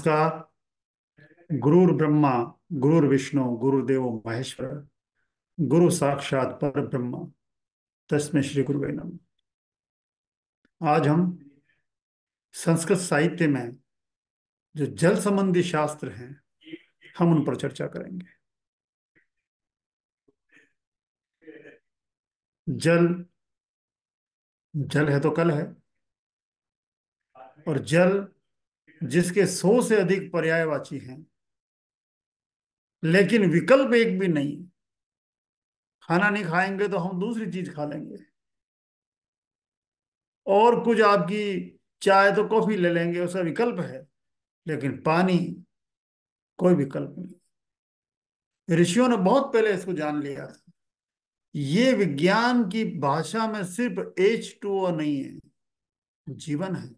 नमस्कार। गुरुर् ब्रह्मा गुरुर्विष्णु गुरुदेवो महेश्वर गुरु साक्षात पर ब्रह्म तस्मै श्री गुरुवे नमः। आज हम संस्कृत साहित्य में जो जल संबंधी शास्त्र हैं हम उन पर चर्चा करेंगे। जल जल है तो कल है, और जल जिसके 100 से अधिक पर्यायवाची हैं, लेकिन विकल्प एक भी नहीं। खाना नहीं खाएंगे तो हम दूसरी चीज खा लेंगे, और कुछ आपकी चाय तो कॉफी ले लेंगे, उसका विकल्प है। लेकिन पानी कोई विकल्प नहीं। ऋषियों ने बहुत पहले इसको जान लिया था। ये विज्ञान की भाषा में सिर्फ H2O नहीं है, जीवन है,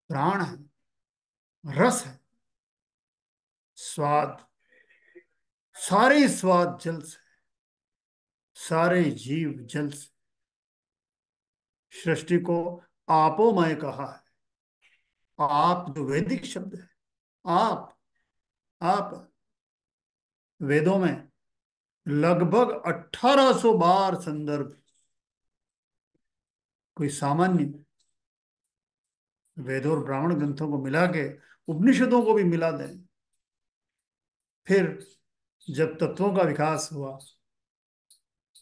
प्राण है, रस है, स्वाद। सारे स्वाद जल से, सारे जीव जल से। सृष्टि को आपोमय कहा है। आप जो वैदिक शब्द है, आप आप वेदों में लगभग 1800 बार संदर्भ। कोई सामान्य वेदों और ब्राह्मण ग्रंथों को मिला के उपनिषदों को भी मिला दें, फिर जब तत्वों का विकास हुआ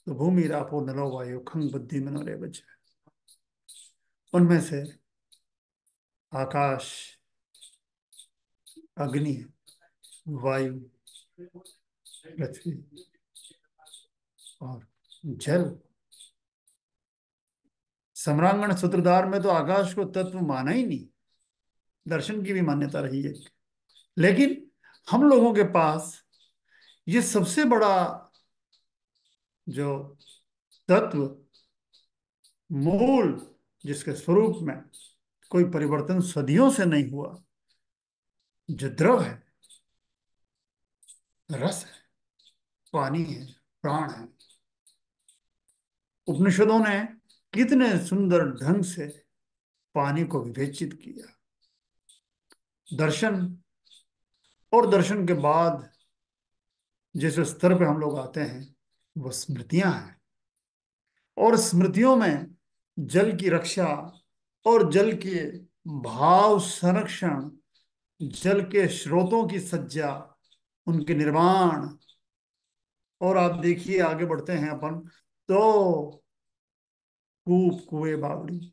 तो भूमि रापो नलो वायु खंग बुद्धि मनोरे बच। उनमें से आकाश, अग्नि, वायु, पृथ्वी और जल। सम्रांगण सूत्रधार में तो आकाश को तत्व माना ही नहीं, दर्शन की भी मान्यता रही है। लेकिन हम लोगों के पास ये सबसे बड़ा जो तत्व, मूल, जिसके स्वरूप में कोई परिवर्तन सदियों से नहीं हुआ, जो द्रव है, रस है, पानी है, प्राण है। उपनिषदों ने कितने सुंदर ढंग से पानी को विवेचित किया। दर्शन और दर्शन के बाद जिस स्तर पे हम लोग आते हैं वो स्मृतियां हैं, और स्मृतियों में जल की रक्षा और जल के भाव संरक्षण, जल के स्रोतों की सज्जा, उनके निर्माण। और आप देखिए, आगे बढ़ते हैं अपन तो कूप, कुएं, बावड़ी,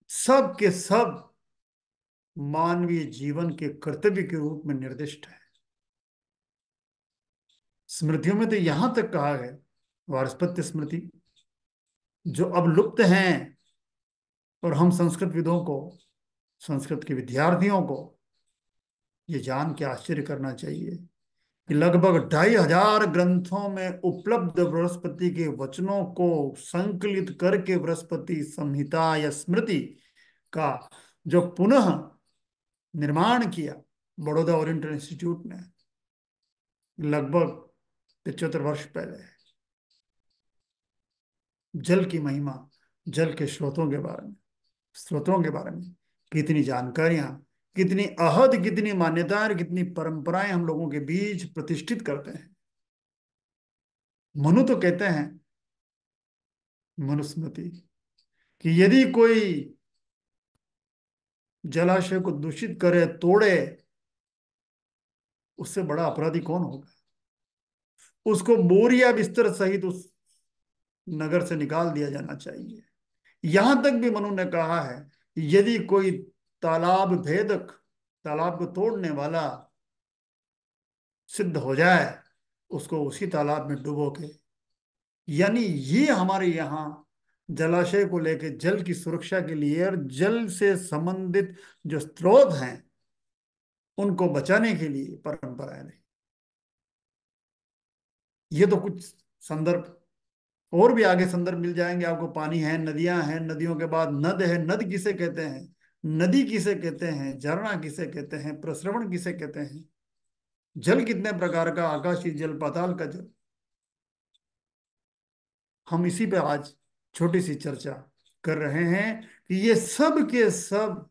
सब के सब मानवीय जीवन के कर्तव्य के रूप में निर्दिष्ट है। स्मृतियों में तो यहां तक कहा है, वार्ष्पत्य स्मृति, जो अब लुप्त हैं। और हम संस्कृत विदों को, संस्कृत के विद्यार्थियों को ये जान के आश्चर्य करना चाहिए कि लगभग 2500 ग्रंथों में उपलब्ध बृहस्पति के वचनों को संकलित करके बृहस्पति संहिता या स्मृति का जो पुनः निर्माण किया बड़ौदा ओरिएंटल इंस्टीट्यूट ने, लगभग 75 वर्ष पहले। जल की महिमा, जल के स्रोतों के बारे में, स्रोतों के बारे में कितनी जानकारियां, कितनी अहद, कितनी मान्यताएं, कितनी परंपराएं हम लोगों के बीच प्रतिष्ठित करते हैं। मनु तो कहते हैं, मनुस्मृति, कि यदि कोई जलाशय को दूषित करे, तोड़े, उससे बड़ा अपराधी कौन होगा। उसको बोरिया बिस्तर सहित उस नगर से निकाल दिया जाना चाहिए। यहां तक भी मनु ने कहा है, यदि कोई तालाब भेदक, तालाब को तोड़ने वाला सिद्ध हो जाए, उसको उसी तालाब में डुबो के। यानी ये हमारे यहाँ जलाशय को लेकर, जल की सुरक्षा के लिए और जल से संबंधित जो स्रोत हैं उनको बचाने के लिए परंपराएं रही। ये तो कुछ संदर्भ, और भी आगे संदर्भ मिल जाएंगे आपको। पानी है, नदियां हैं, नदियों के बाद नद है। नद किसे कहते हैं, नदी किसे कहते हैं, झरना किसे कहते हैं, प्रस्रवण किसे कहते हैं। जल कितने प्रकार का, आकाशीय जल, पाताल का जल। हम इसी पे आज छोटी सी चर्चा कर रहे हैं कि ये सब के सब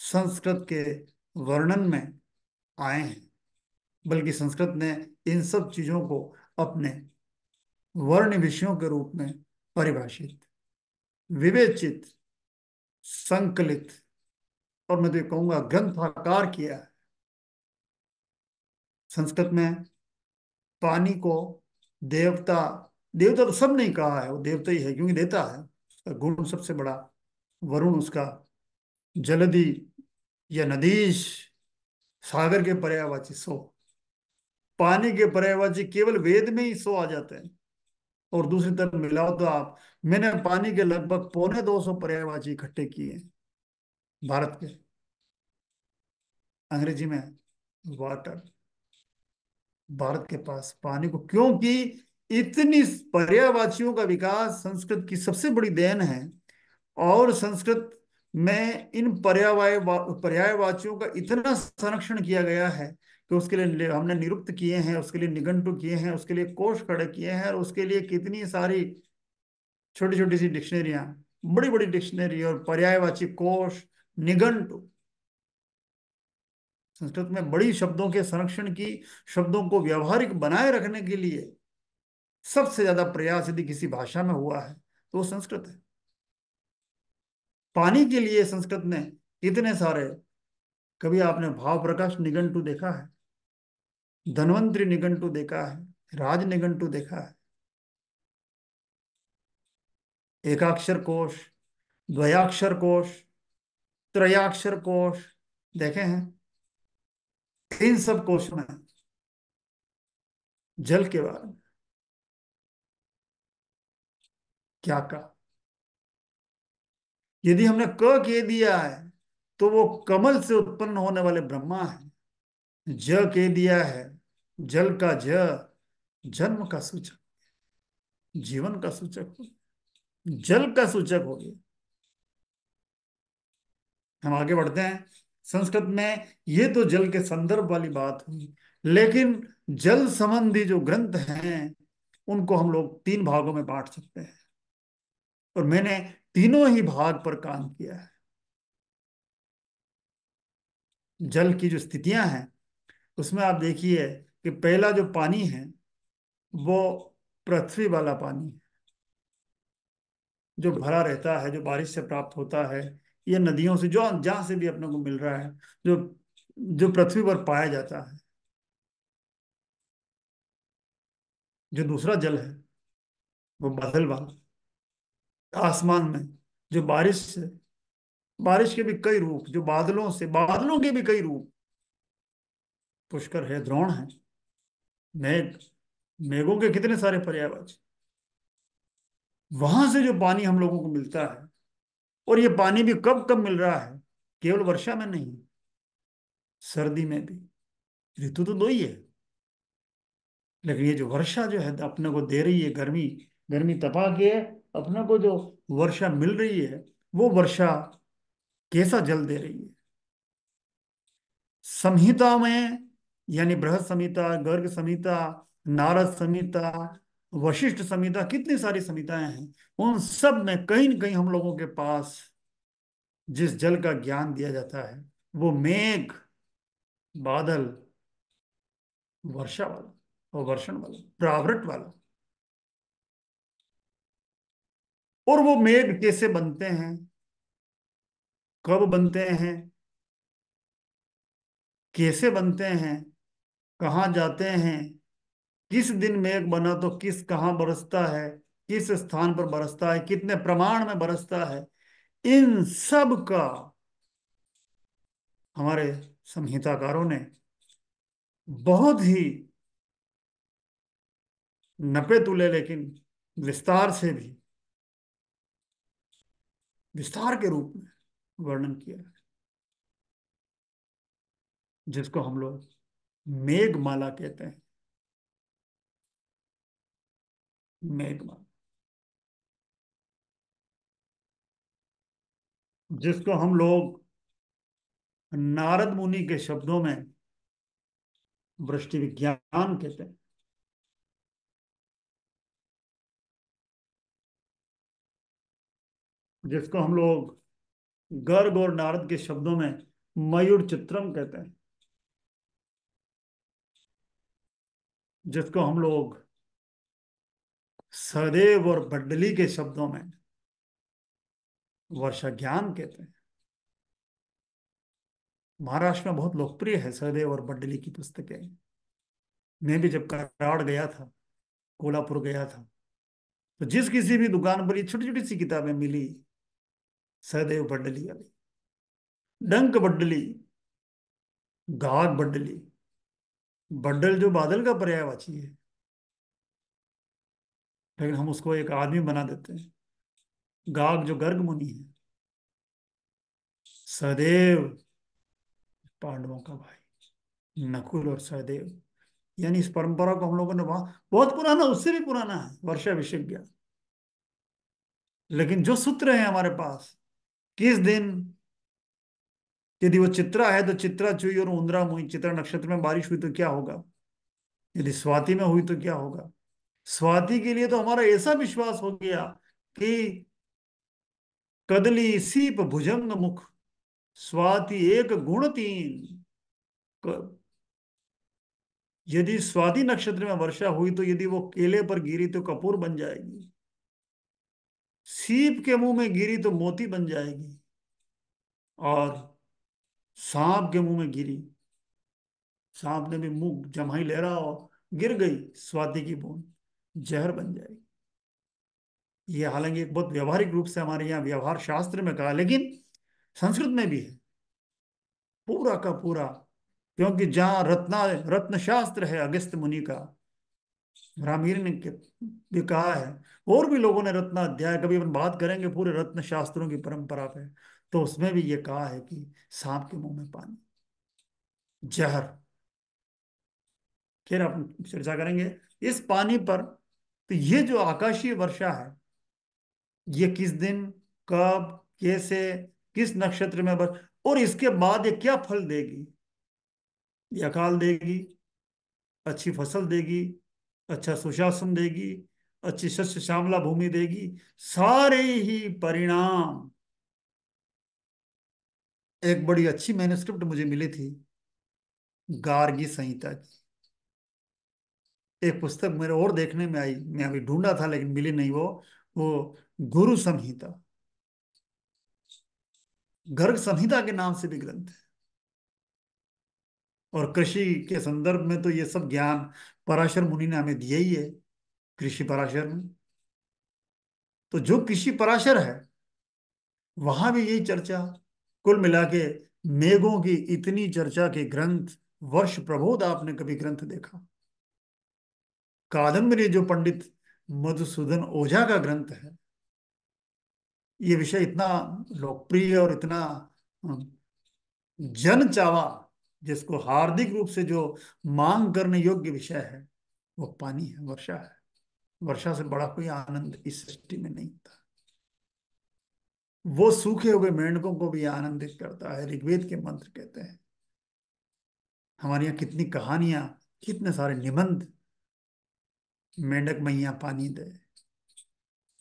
संस्कृत के वर्णन में आए हैं, बल्कि संस्कृत ने इन सब चीजों को अपने वर्ण विषयों के रूप में परिभाषित, विवेचित, संकलित और मैं तो ये कहूंगा ग्रंथाकार किया है। संस्कृत में पानी को देवता, देवता तो सब नहीं कहा है, वो देवता ही है क्योंकि देता है, उसका गुण सबसे बड़ा। वरुण उसका, जलधि या नदीश, सागर के पर्यायवाची सो, पानी के पर्यायवाची केवल वेद में ही सो आ जाते हैं। और दूसरी तरफ मिलाओ तो आप, मैंने पानी के लगभग 250 पर्यायवाची इकट्ठे किए हैं भारत के। अंग्रेजी में वाटर, भारत के पास पानी को, क्योंकि इतनी पर्यायवाचियों का विकास संस्कृत की सबसे बड़ी देन है। और संस्कृत में इन पर्यायवाचियों का इतना संरक्षण किया गया है कि उसके लिए हमने निरुक्त किए हैं, उसके लिए निघंटु किए हैं, उसके लिए कोश खड़े किए हैं, और उसके लिए कितनी सारी छोटी छोटी सी डिक्शनरियां, बड़ी बड़ी डिक्शनरी और पर्यायवाची कोश, निघंटु। संस्कृत में बड़ी शब्दों के संरक्षण की, शब्दों को व्यवहारिक बनाए रखने के लिए सबसे ज्यादा प्रयास यदि किसी भाषा में हुआ है तो वो संस्कृत है। पानी के लिए संस्कृत ने इतने सारे, कभी आपने भाव प्रकाश निघंटु देखा है, धन्वंतरि निघंटु देखा है, राज निघंटु देखा है, एकाक्षर कोश, द्वयाक्षर कोश, त्रयाक्षर कोश देखे हैं? इन सब कोशों में जल के बारे में क्या कहा? यदि हमने क कह दिया है तो वो कमल से उत्पन्न होने वाले ब्रह्मा है। ज कह दिया है, जल का जन्म का सूचक, जीवन का सूचक हो, जल का सूचक हो गया। हम आगे बढ़ते हैं। संस्कृत में ये तो जल के संदर्भ वाली बात हुई, लेकिन जल संबंधी जो ग्रंथ हैं उनको हम लोग तीन भागों में बांट सकते हैं, और मैंने तीनों ही भाग पर काम किया है। जल की जो स्थितियां हैं उसमें आप देखिए कि पहला जो पानी है वो पृथ्वी वाला पानी है, जो भरा रहता है, जो बारिश से प्राप्त होता है, ये नदियों से, जो जहां से भी अपने को मिल रहा है, जो जो पृथ्वी पर पाया जाता है। जो दूसरा जल है वो बादल वाला, आसमान में जो बारिश से, बारिश के भी कई रूप, जो बादलों से, बादलों के भी कई रूप, पुष्कर है, द्रोण है, मेघ, मेघों के कितने सारे पर्यायवाची, वहां से जो पानी हम लोगों को मिलता है। और ये पानी भी कब कब मिल रहा है? केवल वर्षा में नहीं, सर्दी में भी। ऋतु तो दो ही है, लेकिन ये जो वर्षा जो है अपने को दे रही है, गर्मी, गर्मी तपा के अपने को जो वर्षा मिल रही है, वो वर्षा कैसा जल दे रही है? संहिता में, यानी बृहद संहिता, गर्ग संहिता, नारद संहिता, वशिष्ठ संहिता, कितनी सारी संहिताएं हैं, उन सब में कहीं न कहीं हम लोगों के पास जिस जल का ज्ञान दिया जाता है वो मेघ, बादल, वर्षा वाला और वर्षण वाला, प्रावृत वाला। और वो मेघ कैसे बनते हैं, कब बनते हैं, कैसे बनते हैं, कहाँ जाते हैं, किस दिन मेघ बना तो किस कहाँ बरसता है, किस स्थान पर बरसता है, कितने प्रमाण में बरसता है, इन सब का हमारे संहिताकारों ने बहुत ही नपे तुले, लेकिन विस्तार से भी, विस्तार के रूप में वर्णन किया है, जिसको हम लोग मेघमाला कहते हैं। मेघमाला, जिसको हम लोग नारद मुनि के शब्दों में वृष्टि विज्ञान कहते हैं, जिसको हम लोग गर्ग और नारद के शब्दों में मयूर चित्रम कहते हैं, जिसको हम लोग सदैव और बड्डली के शब्दों में वर्षा ज्ञान कहते हैं। महाराष्ट्र में बहुत लोकप्रिय है सदैव और बड्डली की पुस्तकें। मैं भी जब कराड़ गया था, कोल्हापुर गया था, तो जिस किसी भी दुकान पर ये छोटी छोटी सी किताबें मिली, सहदेव बड्डली वाली, डंक बड्डली, गाग बड्डली। बड्डल जो बादल का पर्यायवाची है, लेकिन हम उसको एक आदमी बना देते हैं। गाग जो गर्ग मुनि है, सहदेव पांडवों का भाई, नकुल और सहदेव। यानी इस परंपरा को हम लोगों ने वहां, बहुत पुराना, उससे भी पुराना है वर्षा विशेषज्ञ। लेकिन जो सूत्र है हमारे पास, किस दिन, यदि वो चित्रा है तो चित्रा चुई और उंद्रा मुई, चित्रा नक्षत्र में बारिश हुई तो क्या होगा, यदि स्वाति में हुई तो क्या होगा। स्वाति के लिए तो हमारा ऐसा विश्वास हो गया कि कदली सीप भुजंग मुख, स्वाति एक गुण तीन। यदि स्वाति नक्षत्र में वर्षा हुई तो यदि वो केले पर गिरी तो कपूर बन जाएगी, सीप के मुंह में गिरी तो मोती बन जाएगी, और सांप के मुंह में गिरी, सांप ने भी मुंह जमाई ले रहा और गिर गई स्वाति की बूंद, जहर बन जाएगी। ये हालांकि एक बहुत व्यवहारिक रूप से हमारे यहाँ व्यवहार शास्त्र में कहा, लेकिन संस्कृत में भी है पूरा का पूरा। क्योंकि जहाँ रत्न शास्त्र है अगस्त्य मुनि का, रामीर ने भी कहा है, और भी लोगों ने रत्न अध्याय, कभी अपन बात करेंगे पूरे रत्न शास्त्रों की परंपरा पे, तो उसमें भी ये कहा है कि सांप के मुंह में पानी, जहर। फिर अपन चर्चा करेंगे इस पानी पर। तो ये जो आकाशीय वर्षा है, ये किस दिन, कब, कैसे, किस नक्षत्र में और इसके बाद ये क्या फल देगी। ये अकाल देगी, अच्छी फसल देगी, अच्छा सुशासन देगी, अच्छी शस्य श्यामला भूमि देगी, सारे ही परिणाम। एक बड़ी अच्छी मैन्युस्क्रिप्ट मुझे मिली थी, गार्गी संहिता की। एक पुस्तक मेरे और देखने में आई, मैं अभी ढूंढा था लेकिन मिली नहीं वो गुरु संहिता, गर्ग संहिता के नाम से भी ग्रंथ है। और कृषि के संदर्भ में तो ये सब ज्ञान पराशर मुनि ने हमें दिया ही है, कृषि पराशर में। तो जो कृषि पराशर है, वहां भी यही चर्चा। कुल मिला के मेघों की इतनी चर्चा के ग्रंथ, वर्ष प्रबोध आपने कभी ग्रंथ देखा? कादम्बरी जो पंडित मधुसूदन ओझा का ग्रंथ है, ये विषय इतना लोकप्रिय और इतना जन चावा, जिसको हार्दिक रूप से जो मांग करने योग्य विषय है, वो पानी है, वर्षा है। वर्षा से बड़ा कोई आनंद इस सृष्टि में नहीं था। वो सूखे हुए मेंढकों को भी आनंदित करता है, ऋग्वेद के मंत्र कहते हैं। हमारे यहाँ कितनी कहानियां, कितने सारे निबंध, मेंढक मैया पानी दे,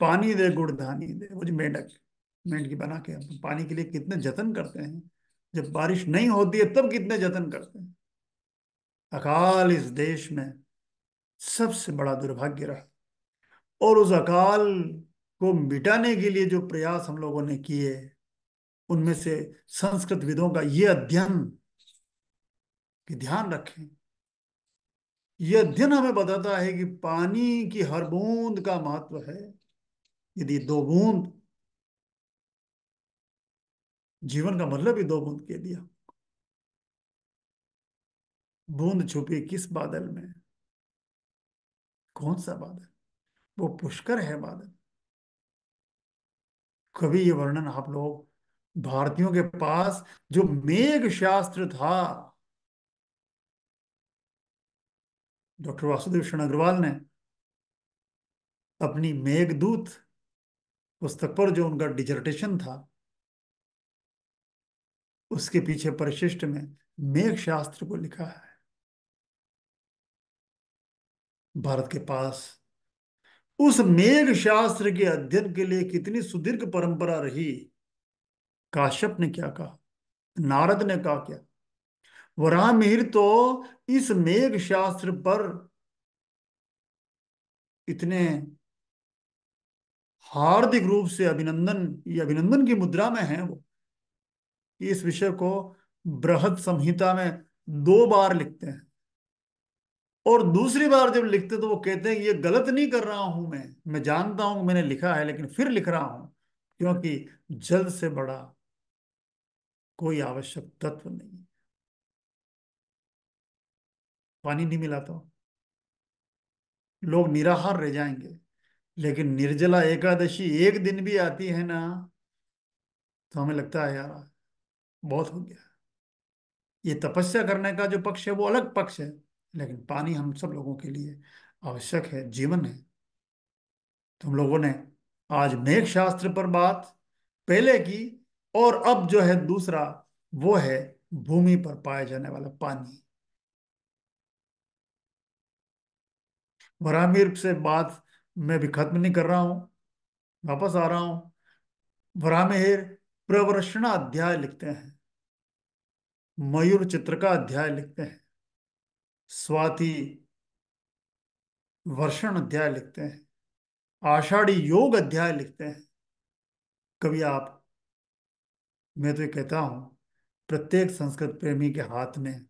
पानी दे गुड़धानी दे। वो जो मेंढक, मेंढकी बना के हम पानी के लिए कितने जतन करते हैं, जब बारिश नहीं होती है तब कितने जतन करते हैं। अकाल इस देश में सबसे बड़ा दुर्भाग्य रहा, और उस अकाल को मिटाने के लिए जो प्रयास हम लोगों ने किए, उनमें से संस्कृत विदों का ये अध्ययन, कि ध्यान रखें, ये अध्ययन हमें बताता है कि पानी की हर बूंद का महत्व है। यदि दो बूंद, जीवन का मतलब ही दो बूंद कह दिया। बूंद छुपी किस बादल में, कौन सा बादल, वो पुष्कर है बादल। कभी ये वर्णन आप लोग, भारतीयों के पास जो मेघ शास्त्र था, डॉक्टर वासुदेव शरण अग्रवाल ने अपनी मेघदूत पुस्तक पर जो उनका डिजर्टेशन था, उसके पीछे परिशिष्ट में मेघ शास्त्र को लिखा है। भारत के पास उस मेघ शास्त्र के अध्ययन के लिए कितनी सुदीर्घ परंपरा रही। काश्यप ने क्या कहा, नारद ने कहा क्या, वराह मिहिर तो इस मेघ शास्त्र पर इतने हार्दिक रूप से अभिनंदन, ये अभिनंदन की मुद्रा में है वो, कि इस विषय को बृहद संहिता में 2 बार लिखते हैं। और दूसरी बार जब लिखते तो वो कहते हैं कि ये गलत नहीं कर रहा हूं मैं जानता हूं मैंने लिखा है, लेकिन फिर लिख रहा हूं, क्योंकि जल से बड़ा कोई आवश्यक तत्व नहीं। पानी नहीं मिला तो लोग निराहार रह जाएंगे, लेकिन निर्जला एकादशी एक दिन भी आती है ना, तो हमें लगता है यार बहुत हो गया। ये तपस्या करने का जो पक्ष है वो अलग पक्ष है, लेकिन पानी हम सब लोगों के लिए आवश्यक है, जीवन है। तो हम लोगों ने आज मेघ शास्त्र पर बात पहले की, और अब जो है दूसरा, वो है भूमि पर पाए जाने वाला पानी। वरामिर से बात मैं भी खत्म नहीं कर रहा हूं, वापस आ रहा हूं। वरामिहिर प्रवर्षणा अध्याय लिखते हैं, मयूर चित्र का अध्याय लिखते हैं, स्वाति वर्षण अध्याय लिखते हैं, आषाढ़ी योग अध्याय लिखते हैं। कभी आप, मैं तो ये कहता हूं, प्रत्येक संस्कृत प्रेमी के हाथ में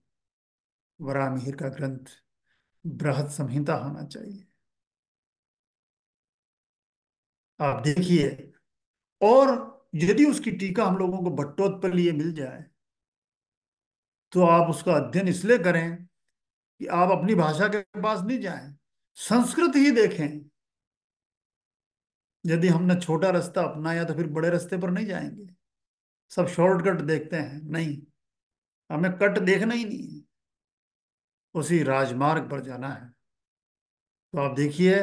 वरामिहिर का ग्रंथ बृहद संहिता होना चाहिए। आप देखिए, और यदि उसकी टीका हम लोगों को भट्टोत्पल मिल जाए, तो आप उसका अध्ययन इसलिए करें कि आप अपनी भाषा के पास नहीं जाएं, संस्कृत ही देखें। यदि हमने छोटा रास्ता अपनाया तो फिर बड़े रास्ते पर नहीं जाएंगे। सब शॉर्टकट देखते हैं, नहीं, हमें कट देखना ही नहीं है, उसी राजमार्ग पर जाना है। तो आप देखिए,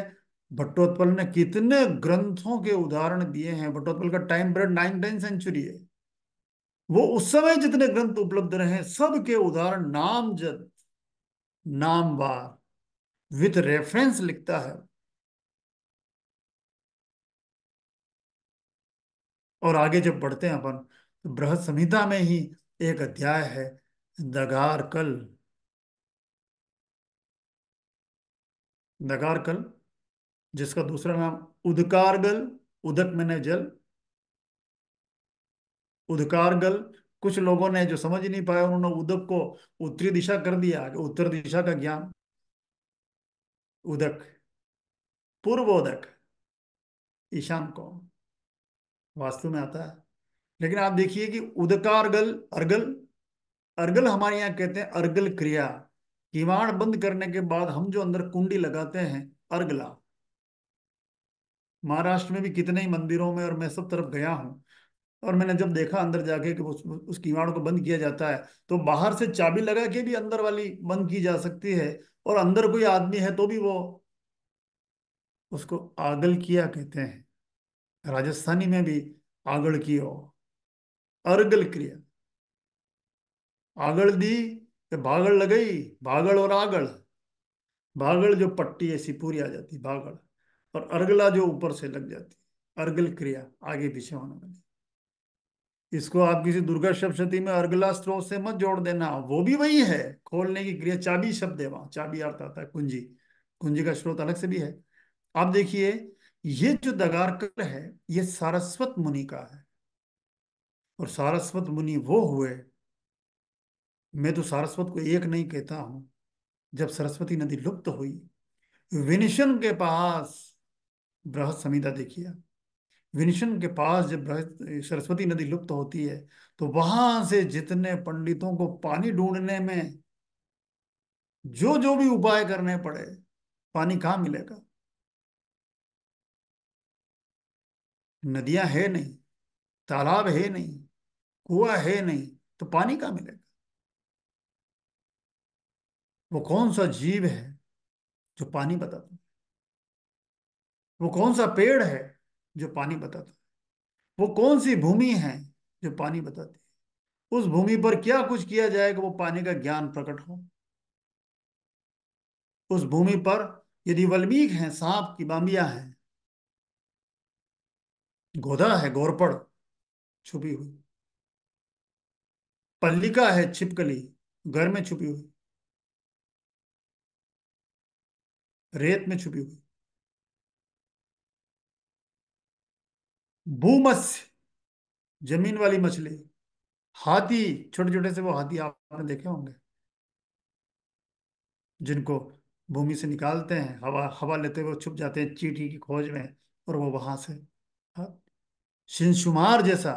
भट्टोत्पल ने कितने ग्रंथों के उदाहरण दिए हैं। भट्टोत्पल का time period 9th 10th century है। वो उस समय जितने ग्रंथ उपलब्ध रहे सब के उदाहरण नामजद, नामवार, विथ रेफरेंस लिखता है। और आगे जब बढ़ते हैं अपन, तो बृहद संहिता में ही एक अध्याय है, दगार कल। दगार, जिसका दूसरा नाम उदकारगल, उदक मैंने जल, उदकारगल। कुछ लोगों ने जो समझ ही नहीं पाया, उन्होंने उदक को उत्तरी दिशा कर दिया, कि उत्तर दिशा का ज्ञान। उदक, पूर्वोदक, ईशान को वास्तु में आता है। लेकिन आप देखिए कि उदकारगल, अर्गल, अर्गल हमारे यहाँ कहते हैं अर्गल क्रिया। किवाड़ बंद करने के बाद हम जो अंदर कुंडी लगाते हैं, अर्गला। महाराष्ट्र में भी कितने ही मंदिरों में, और मैं सब तरफ गया हूँ, और मैंने जब देखा अंदर जाके कि उस किवाड़ को बंद किया जाता है, तो बाहर से चाबी लगा के भी अंदर वाली बंद की जा सकती है। और अंदर कोई आदमी है तो भी वो, उसको आगल किया कहते हैं। राजस्थानी में भी आगल की हो, अर्गल क्रिया। आगल दी कि भागल लगई, भागल और आगल। भागल जो पट्टी ऐसी पूरी आ जाती भागल, और अर्गला जो ऊपर से लग जाती, अर्गल क्रिया, आगे पीछे होने वाली। इसको आप किसी दुर्गा सप्तशती में अर्गला स्त्रोत से मत जोड़ देना, वो भी वही है, खोलने की क्रिया। चाबी शब्द है वहां, चाबी अर्थ आता है कुंजी, कुंजी का स्रोत अलग से भी है। आप देखिए, ये जो दगारकर है, ये सारस्वत मुनि का है। और सारस्वत मुनि वो हुए, मैं तो सारस्वत को एक नहीं कहता हूं। जब सरस्वती नदी लुप्त हुई, विनिशन के पास, बृहद संहिता देखिए, विनिशन के पास जब सरस्वती नदी लुप्त होती है, तो वहां से जितने पंडितों को पानी ढूंढने में जो जो भी उपाय करने पड़े, पानी कहाँ मिलेगा। नदियां है नहीं, तालाब है नहीं, कुआं है नहीं, तो पानी कहाँ मिलेगा। वो कौन सा जीव है जो पानी बताता है, वो कौन सा पेड़ है जो पानी बताता है, वो कौन सी भूमि है जो पानी बताती है, उस भूमि पर क्या कुछ किया जाएगा वो पानी का ज्ञान प्रकट हो। उस भूमि पर यदि वल्मीक हैं, सांप की बामियां हैं, गोधा है, घोरपड़ छुपी हुई, पल्लिका है छिपकली, घर में छुपी हुई, रेत में छुपी हुई। भूमत्स्य, जमीन वाली मछली। हाथी, छोटे छोटे से वो हाथी आपने देखे होंगे, जिनको भूमि से निकालते हैं, हवा हवा लेते हुए छुप जाते हैं चींटी की खोज में, और वो वहां से। हाँ, शिंशुमार जैसा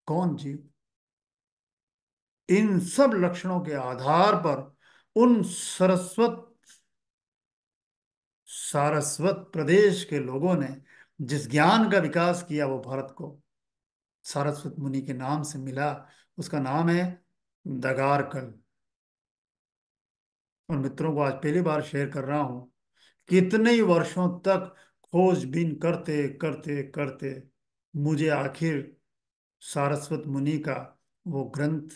कौन जीव। इन सब लक्षणों के आधार पर उन सारस्वत प्रदेश के लोगों ने जिस ज्ञान का विकास किया, वो भारत को सारस्वत मुनि के नाम से मिला। उसका नाम है दगारकल। और मित्रों को आज पहली बार शेयर कर रहा हूं, कितने ही वर्षों तक खोजबीन करते करते करते मुझे आखिर सारस्वत मुनि का वो ग्रंथ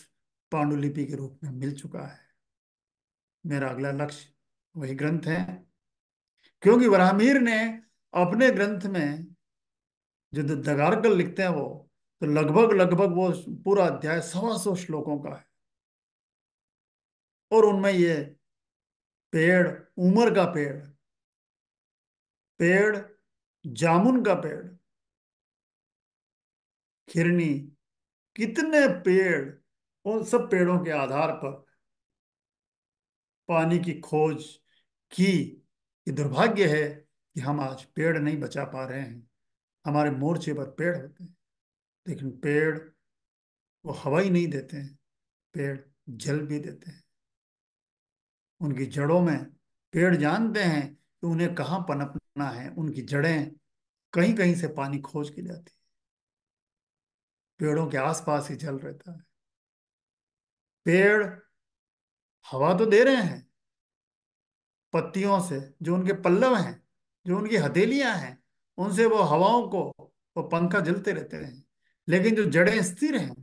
पांडुलिपि के रूप में मिल चुका है। मेरा अगला लक्ष्य वही ग्रंथ है, क्योंकि वराहमिहिर ने अपने ग्रंथ में जो दगारकल लिखते हैं, वो तो लगभग लगभग वो पूरा अध्याय 125 श्लोकों का है। और उनमें ये पेड़, उमर का पेड़, पेड़ जामुन का पेड़, खिरनी, कितने पेड़, उन सब पेड़ों के आधार पर पानी की खोज की। ये दुर्भाग्य है कि हम आज पेड़ नहीं बचा पा रहे हैं। हमारे मोर्चे पर पेड़ होते हैं, लेकिन पेड़ वो हवा ही नहीं देते हैं, पेड़ जल भी देते हैं। उनकी जड़ों में, पेड़ जानते हैं कि उन्हें कहाँ पनपना है, उनकी जड़ें कहीं कहीं से पानी खोज के लाती है। पेड़ों के आसपास ही जल रहता है। पेड़ हवा तो दे रहे हैं पत्तियों से, जो उनके पल्लव हैं, जो उनकी हथेलियां हैं, उनसे वो हवाओं को, वो पंखा झलते रहते हैं। लेकिन जो जड़ें स्थिर हैं,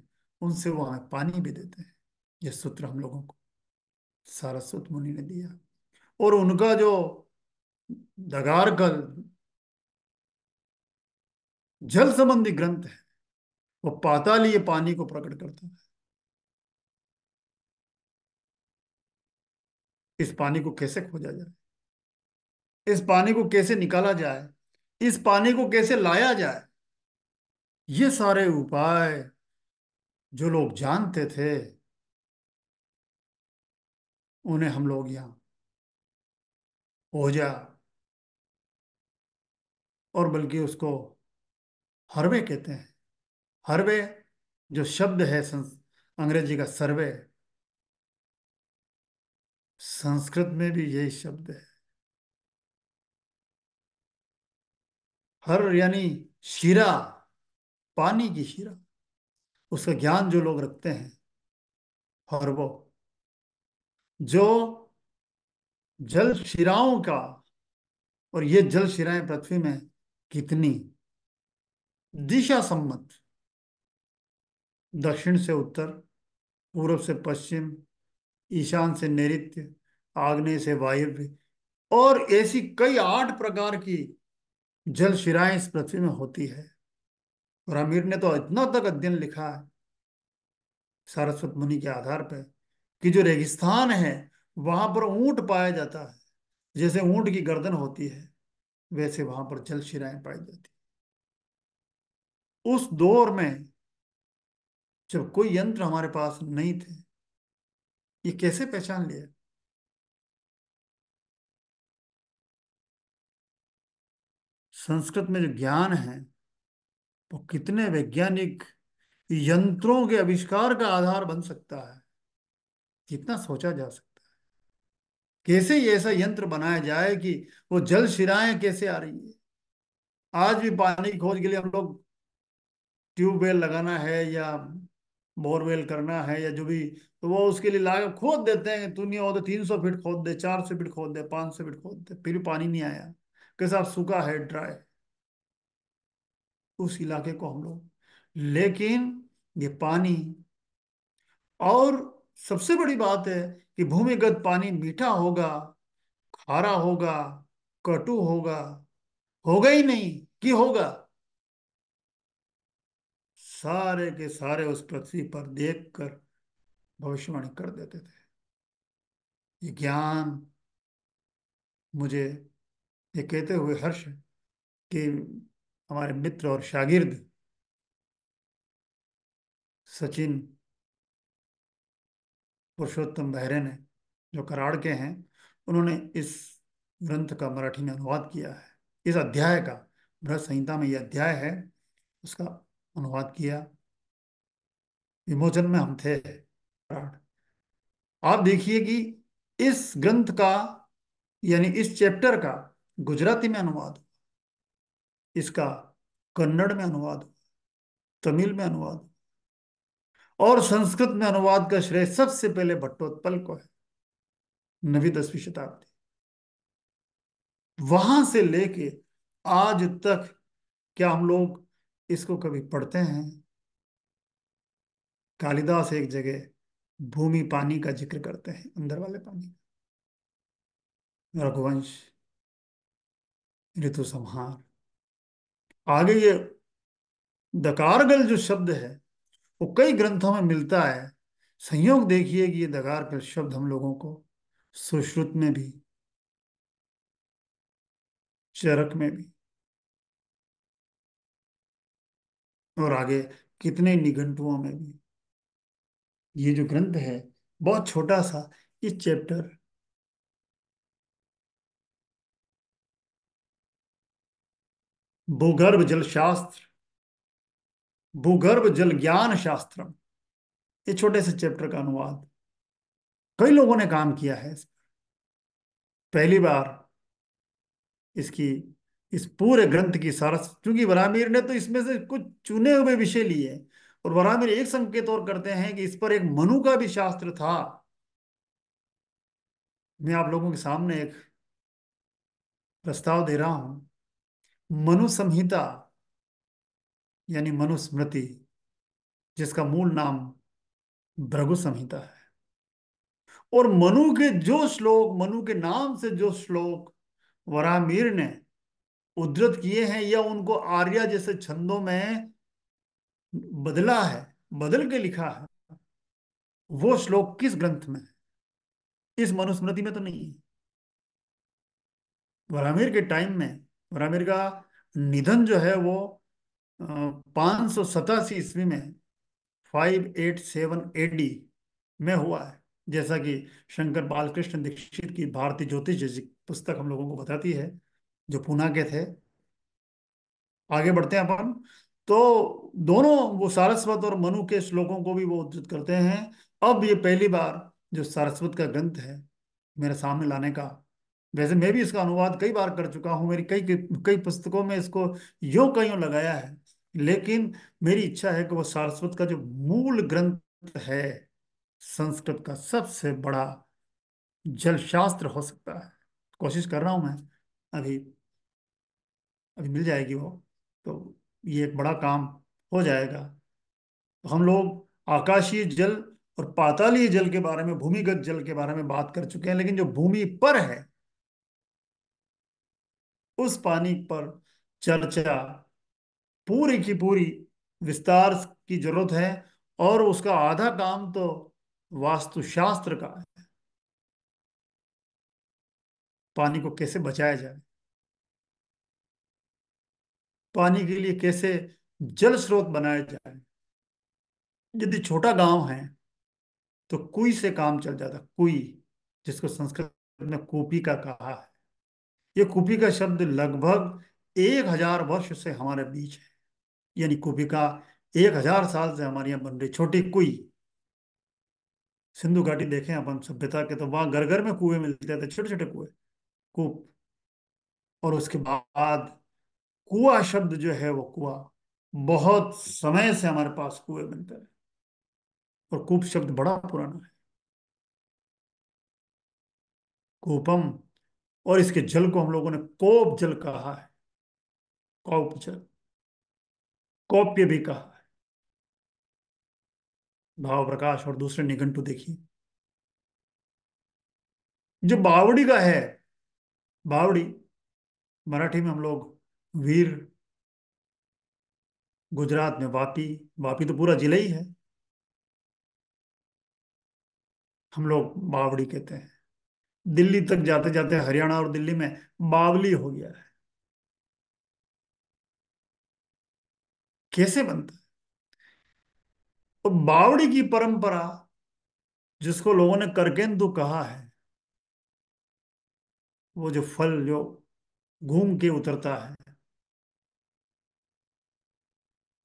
उनसे वो हमें पानी भी देते हैं। ये सूत्र हम लोगों को सारस्वत मुनि ने दिया। और उनका जो दगारगल जल संबंधी ग्रंथ है, वो पातालीय पानी को प्रकट करता है। इस पानी को कैसे खोजा जाए, इस पानी को कैसे निकाला जाए, इस पानी को कैसे लाया जाए, ये सारे उपाय जो लोग जानते थे, उन्हें हम लोग यहाँ ओजा, और बल्कि उसको हर्वे कहते हैं। हर्वे जो शब्द है अंग्रेजी का सर्वे, संस्कृत में भी यही शब्द है। हर यानी शिरा, पानी की शिरा। उसका ज्ञान जो लोग रखते हैं, हर्वो, जो जल शिराओं का, और ये जल शिराएं पृथ्वी में कितनी दिशा सम्मत, दक्षिण से उत्तर, पूर्व से पश्चिम, ईशान से नैऋत्य, आग्नेय से वायव्य, और ऐसी कई 8 प्रकार की जल शिराएं इस पृथ्वी में होती है। और अमीर ने तो इतना तक अध्ययन लिखा है सारस्वत मुनि के आधार पर, कि जो रेगिस्तान है, वहां पर ऊंट पाया जाता है। जैसे ऊंट की गर्दन होती है, वैसे वहां पर जल शिराएं पाई जाती। उस दौर में जब कोई यंत्र हमारे पास नहीं थे, ये कैसे पहचान लिया। संस्कृत में जो ज्ञान है, वो कितने वैज्ञानिक यंत्रों के आविष्कार का आधार बन सकता है, कितना सोचा जा सकता है। कैसे ये ऐसा यंत्र बनाया जाए कि वो जल शिराएं कैसे आ रही है। आज भी पानी की खोज के लिए हम लोग ट्यूबवेल लगाना है, या बोरवेल करना है, या जो भी, तो वो उसके लिए लागत खोद देते हैं। तू नहीं हो तो 300 फीट खोद दे, 400 फीट खोद दे, 500 फीट खोद दे, फिर भी पानी नहीं आया। कैसा सूखा है, ड्राई, उस इलाके को हम लोग। लेकिन ये पानी, और सबसे बड़ी बात है कि भूमिगत पानी मीठा होगा, खारा होगा, कटु होगा ही नहीं कि होगा। सारे के सारे उस पृथ्वी पर देखकर भविष्यवाणी कर देते थे। ये ज्ञान मुझे ये कहते हुए हर्ष है कि हमारे मित्र और शागिर्द सचिन पुरुषोत्तम बहरे ने, जो कराड़ के हैं, उन्होंने इस ग्रंथ का मराठी में अनुवाद किया है। इस अध्याय का, बृहत संहिता में यह अध्याय है, उसका अनुवाद किया। विमोचन में हम थे कराड़। आप देखिए कि इस ग्रंथ का, यानी इस चैप्टर का गुजराती में अनुवाद, इसका कन्नड़ में अनुवाद, तमिल में अनुवाद, और संस्कृत में अनुवाद का श्रेय सबसे पहले भट्टोत्पल को है, 9वीं 10वीं शताब्दी। वहां से लेके आज तक क्या हम लोग इसको कभी पढ़ते हैं? कालिदास एक जगह भूमि पानी का जिक्र करते हैं, अंदर वाले पानी। रघुवंश, ऋतु संहार, आगे ये दकारगल जो शब्द है वो कई ग्रंथों में मिलता है। संयोग देखिए कि ये दकारगल शब्द हम लोगों को सुश्रुत में भी, चरक में भी, और आगे कितने निघंटुओं में भी। ये जो ग्रंथ है बहुत छोटा सा, इस चैप्टर भूगर्भ जल शास्त्र, भूगर्भ जल ज्ञान शास्त्रम, ये छोटे से चैप्टर का अनुवाद कई लोगों ने काम किया है इस पर। पहली बार इसकी, इस पूरे ग्रंथ की सारस, क्योंकि वरामीर ने तो इसमें से कुछ चुने हुए विषय लिए, और वरामीर एक संकेत और करते हैं कि इस पर एक मनु का भी शास्त्र था। मैं आप लोगों के सामने एक प्रस्ताव दे रहा हूं। मनु संहिता, यानी मनुस्मृति, जिसका मूल नाम भृगु संहिता है। और मनु के जो श्लोक, मनु के नाम से जो श्लोक वरामीर ने उद्धृत किए हैं, या उनको आर्या जैसे छंदों में बदला है, बदल के लिखा है, वो श्लोक किस ग्रंथ में है? इस मनुस्मृति में तो नहीं है। वरामीर के टाइम में, वरामीर का निधन जो है वो 587 ईस्वी में, 587 AD में हुआ है। जैसा कि शंकर बालकृष्ण दीक्षित की भारतीय ज्योतिष जैसी पुस्तक हम लोगों को बताती है, जो पूना के थे। आगे बढ़ते हैं अपन। तो दोनों, वो सारस्वत और मनु के श्लोकों को भी वो उद्धृत करते हैं। अब ये पहली बार जो सारस्वत का ग्रंथ है मेरे सामने लाने का, वैसे मैं भी इसका अनुवाद कई बार कर चुका हूँ, मेरी कई कई पुस्तकों में इसको यो कईयों लगाया है, लेकिन मेरी इच्छा है कि वो सारस्वत का जो मूल ग्रंथ है, संस्कृत का सबसे बड़ा जल शास्त्र हो सकता है। कोशिश कर रहा हूं मैं। अभी अभी मिल जाएगी वो, तो ये एक बड़ा काम हो जाएगा। तो हम लोग आकाशीय जल और पातालीय जल के बारे में, भूमिगत जल के बारे में बात कर चुके हैं, लेकिन जो भूमि पर है उस पानी पर चर्चा पूरी की पूरी विस्तार की जरूरत है। और उसका आधा काम तो वास्तुशास्त्र का है, पानी को कैसे बचाया जाए, पानी के लिए कैसे जल स्रोत बनाया जाए। यदि छोटा गांव है तो कुई से काम चल जाता, कुई, जिसको संस्कृत में कूपी का कहा है। ये कूपी का शब्द लगभग 1000 वर्ष से हमारे बीच है, यानी कूपी का 1000 साल से हमारे यहाँ बन रही छोटी कुई। सिंधु घाटी देखें अपन सभ्यता के, तो वहां घर घर में कुएं मिलते थे, छोटे छोटे कुएं, कूप। और उसके बाद कुआ शब्द जो है, वो कुआ बहुत समय से हमारे पास कुएं बनते हैं। और कूप शब्द बड़ा पुराना है, कूपम। और इसके जल को हम लोगों ने कोप जल कहा है, कौप जल, कौप्य भी कहा है। भाव प्रकाश और दूसरे निघंटु देखिए। जो बावड़ी का है, बावड़ी, मराठी में हम लोग वीर, गुजरात में वापी, वापी तो पूरा जिला ही है। हम लोग बावड़ी कहते हैं। दिल्ली तक जाते जाते हरियाणा और दिल्ली में बावली हो गया है। कैसे बनता है? तो बावड़ी की परंपरा, जिसको लोगों ने करकेंदु कहा है, वो जो फल जो घूम के उतरता है,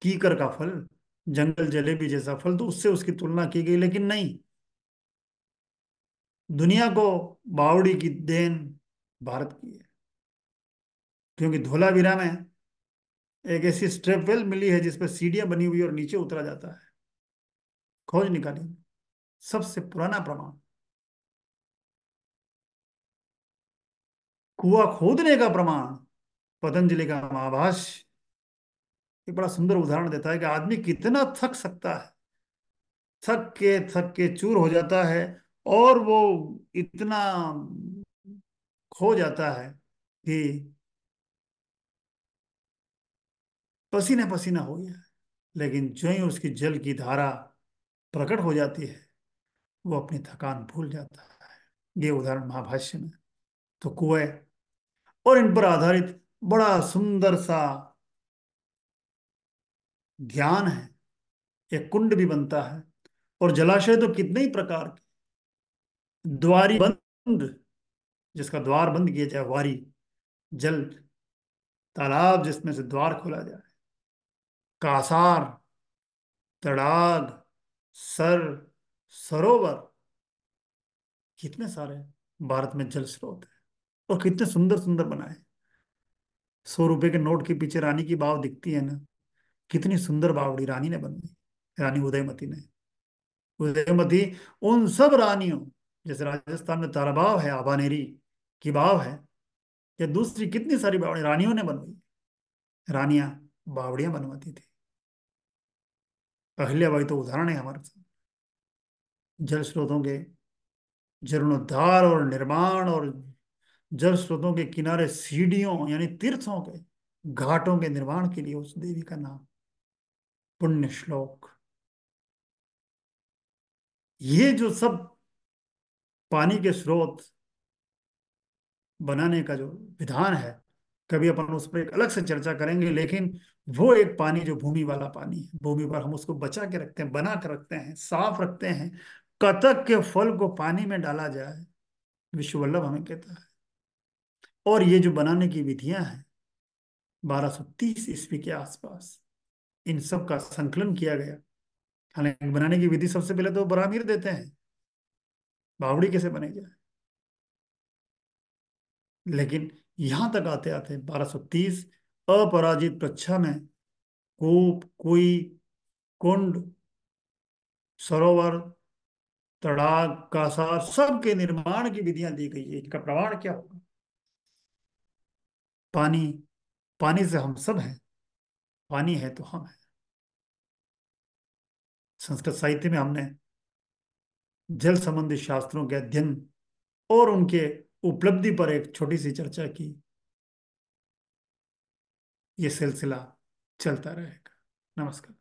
कीकर का फल, जंगल जलेबी जैसा फल, तो उससे उसकी तुलना की गई, लेकिन नहीं। दुनिया को बावड़ी की देन भारत की है। क्योंकि धोलावीरा में एक ऐसी स्ट्रेप वेल मिली है जिसपे सीढ़ियां बनी हुई है और नीचे उतरा जाता है। खोज निकाली, सबसे पुराना प्रमाण। कुआं खोदने का प्रमाण, पतंजलि का महाभाष्य एक बड़ा सुंदर उदाहरण देता है कि आदमी कितना थक सकता है, थक के चूर हो जाता है, और वो इतना खो जाता है कि पसीने पसीना हो गया है। लेकिन जो ही उसकी जल की धारा प्रकट हो जाती है, वो अपनी थकान भूल जाता है। ये उदाहरण महाभाष्य में। तो कुएं और इन पर आधारित बड़ा सुंदर सा ध्यान है। एक कुंड भी बनता है, और जलाशय तो कितने ही प्रकार के। द्वारी बंद, जिसका द्वार बंद किया जाए, वारी, जल तालाब जिसमें से द्वार खोला जाए, कासार, तड़ाग, सर, सरोवर, कितने सारे भारत में जल स्रोत है। और कितने सुंदर सुंदर बनाए। 100 रुपए के नोट के पीछे रानी की बाव दिखती है ना, कितनी सुंदर बावड़ी रानी ने बनवाई, रानी उदयमती ने। उदयमती उन सब रानियों, जैसे राजस्थान में ताराबाव है, आबानेरी की बाव है, या दूसरी कितनी सारी बावड़ी रानियों ने बनवाई। रानियां बावड़ियां बनवाती थी। अहिल्याबाई तो उदाहरण है हमारे साथ। जल स्रोतों के जीर्णोद्धार और निर्माण, और जल स्रोतों के किनारे सीढ़ियों यानी तीर्थों के घाटों के निर्माण के लिए उस देवी का नाम, पुण्य श्लोक। ये जो सब पानी के स्रोत बनाने का जो विधान है, कभी अपन उस पर एक अलग से चर्चा करेंगे। लेकिन वो एक पानी जो भूमि वाला पानी है, भूमि पर हम उसको बचा के रखते हैं, बना के रखते हैं, साफ रखते हैं। कतक के फल को पानी में डाला जाए, विश्व वल्लभ हमें कहता है। और ये जो बनाने की विधियां हैं, 1230 ईस्वी के आसपास इन सब का संकलन किया गया। हालांकि बनाने की विधि सबसे पहले तो बरामीर देते हैं, बावड़ी कैसे बनेगी, लेकिन यहां तक आते आते 1230 अपराजित प्रच्छा में कूप, कुई, कुंड, सरोवर, तड़ाग, कासार, सबके निर्माण की विधियां दी गई है। इनका प्रमाण क्या होगा? पानी, पानी से हम सब हैं, पानी है तो हम हैं। संस्कृत साहित्य में हमने जल संबंधी शास्त्रों के अध्ययन और उनके उपलब्धि पर एक छोटी सी चर्चा की। ये सिलसिला चलता रहेगा। नमस्कार।